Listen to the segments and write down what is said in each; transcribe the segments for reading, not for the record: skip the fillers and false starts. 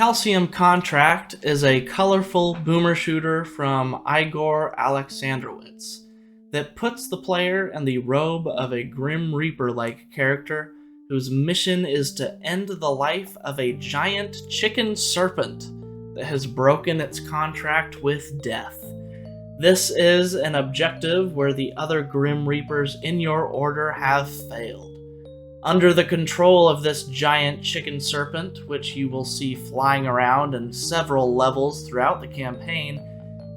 Calcium Contract is a colorful boomer shooter from Igor Alexandrowitz that puts the player in the robe of a Grim Reaper-like character whose mission is to end the life of a giant chicken serpent that has broken its contract with death. This is an objective where the other Grim Reapers in your order have failed. Under the control of this giant chicken serpent, which you will see flying around in several levels throughout the campaign,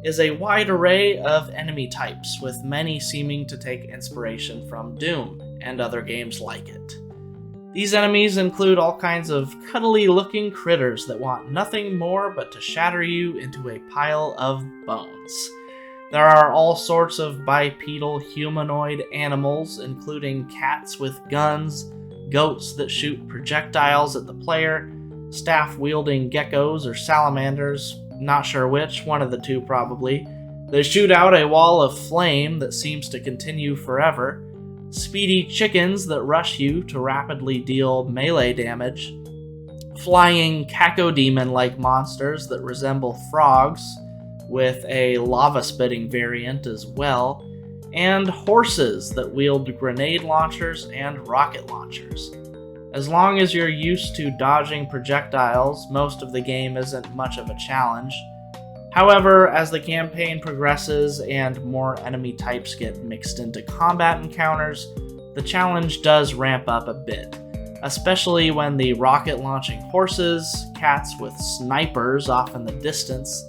is a wide array of enemy types, with many seeming to take inspiration from Doom and other games like it. These enemies include all kinds of cuddly-looking critters that want nothing more but to shatter you into a pile of bones. There are all sorts of bipedal humanoid animals, including cats with guns, goats that shoot projectiles at the player, staff-wielding geckos or salamanders, not sure which, one of the two probably. They shoot out a wall of flame that seems to continue forever, speedy chickens that rush you to rapidly deal melee damage, flying cacodemon-like monsters that resemble frogs, with a lava-spitting variant as well, and horses that wield grenade launchers and rocket launchers. As long as you're used to dodging projectiles, most of the game isn't much of a challenge. However, as the campaign progresses and more enemy types get mixed into combat encounters, the challenge does ramp up a bit, especially when the rocket-launching horses, cats with snipers off in the distance,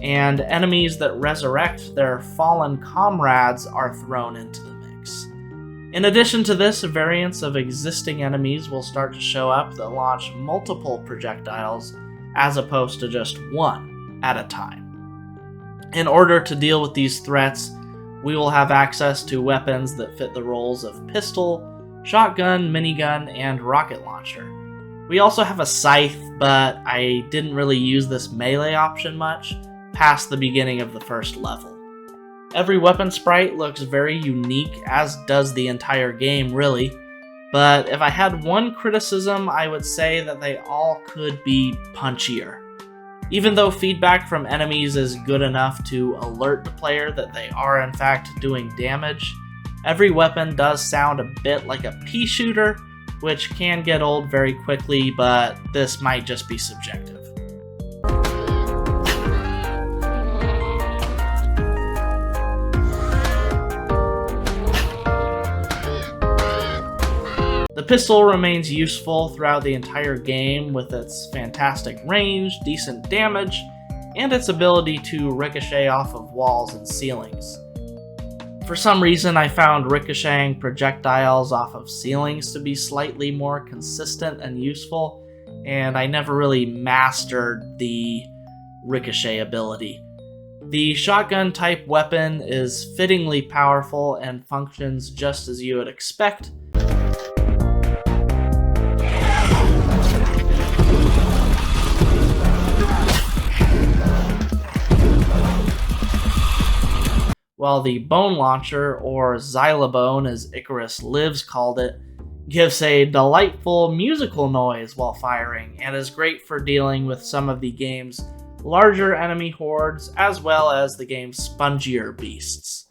and enemies that resurrect their fallen comrades are thrown into the mix. In addition to this, variants of existing enemies will start to show up that launch multiple projectiles as opposed to just one at a time. In order to deal with these threats, we will have access to weapons that fit the roles of pistol, shotgun, minigun, and rocket launcher. We also have a scythe, but I didn't really use this melee option much past the beginning of the first level. Every weapon sprite looks very unique, as does the entire game really, but if I had one criticism, I would say that they all could be punchier. Even though feedback from enemies is good enough to alert the player that they are in fact doing damage, every weapon does sound a bit like a pea shooter, which can get old very quickly, but this might just be subjective. The pistol remains useful throughout the entire game with its fantastic range, decent damage, and its ability to ricochet off of walls and ceilings. For some reason, I found ricocheting projectiles off of ceilings to be slightly more consistent and useful, and I never really mastered the ricochet ability. The shotgun type weapon is fittingly powerful and functions just as you would expect. While the bone launcher, or xylobone as Icarus Lives called it, gives a delightful musical noise while firing and is great for dealing with some of the game's larger enemy hordes as well as the game's spongier beasts.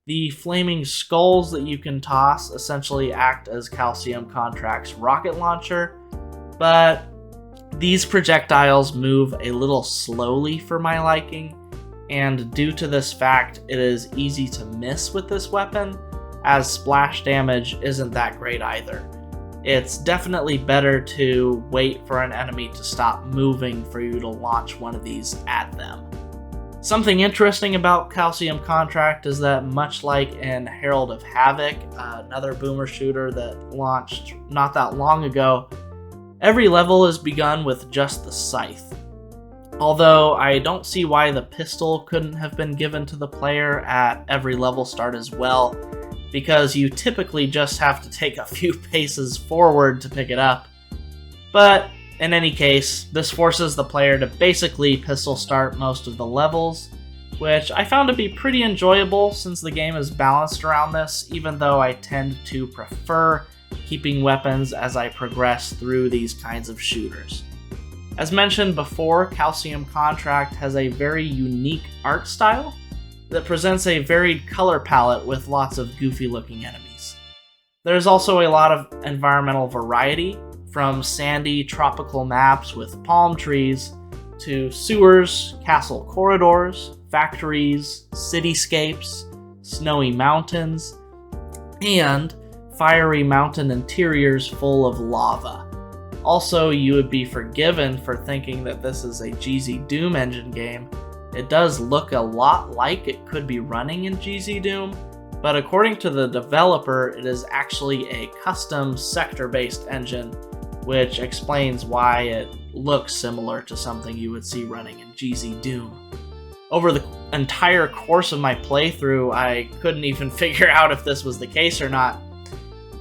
The flaming skulls that you can toss essentially act as Calcium Contract's rocket launcher, but these projectiles move a little slowly for my liking, and due to this fact, it is easy to miss with this weapon, as splash damage isn't that great either. It's definitely better to wait for an enemy to stop moving for you to launch one of these at them. Something interesting about Calcium Contract is that, much like in Herald of Havoc, another boomer shooter that launched not that long ago, every level is begun with just the scythe. Although I don't see why the pistol couldn't have been given to the player at every level start as well, because you typically just have to take a few paces forward to pick it up. But in any case, this forces the player to basically pistol start most of the levels, which I found to be pretty enjoyable since the game is balanced around this, even though I tend to prefer keeping weapons as I progress through these kinds of shooters. As mentioned before, Calcium Contract has a very unique art style that presents a varied color palette with lots of goofy looking enemies. There's also a lot of environmental variety, from sandy tropical maps with palm trees to sewers, castle corridors, factories, cityscapes, snowy mountains, and fiery mountain interiors full of lava. Also, you would be forgiven for thinking that this is a GZ Doom engine game. It does look a lot like it could be running in GZ Doom, but according to the developer, it is actually a custom sector-based engine, which explains why it looks similar to something you would see running in GZ Doom. Over the entire course of my playthrough, I couldn't even figure out if this was the case or not,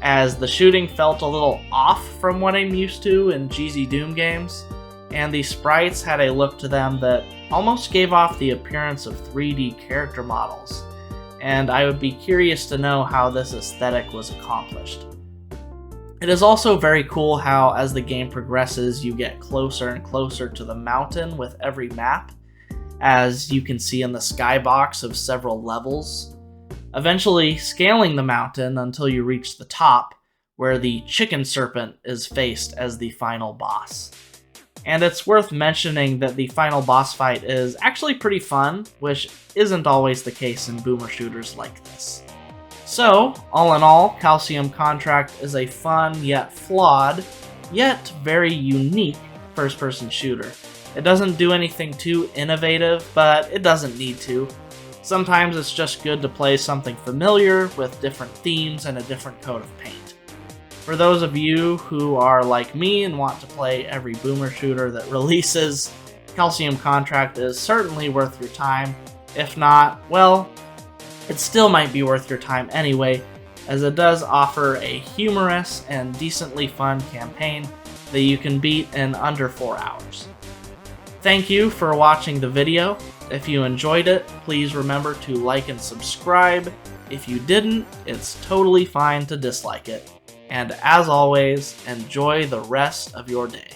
as the shooting felt a little off from what I'm used to in GZ Doom games, and the sprites had a look to them that almost gave off the appearance of 3D character models, and I would be curious to know how this aesthetic was accomplished. It is also very cool how, as the game progresses, you get closer and closer to the mountain with every map, as you can see in the skybox of several levels, eventually scaling the mountain until you reach the top, where the chicken serpent is faced as the final boss. And it's worth mentioning that the final boss fight is actually pretty fun, which isn't always the case in boomer shooters like this. So, all in all, Calcium Contract is a fun yet flawed, yet very unique first-person shooter. It doesn't do anything too innovative, but it doesn't need to. Sometimes it's just good to play something familiar with different themes and a different coat of paint. For those of you who are like me and want to play every boomer shooter that releases, Calcium Contract is certainly worth your time. If not, well, it still might be worth your time anyway, as it does offer a humorous and decently fun campaign that you can beat in under 4 hours. Thank you for watching the video. If you enjoyed it, please remember to like and subscribe. If you didn't, it's totally fine to dislike it. And as always, enjoy the rest of your day.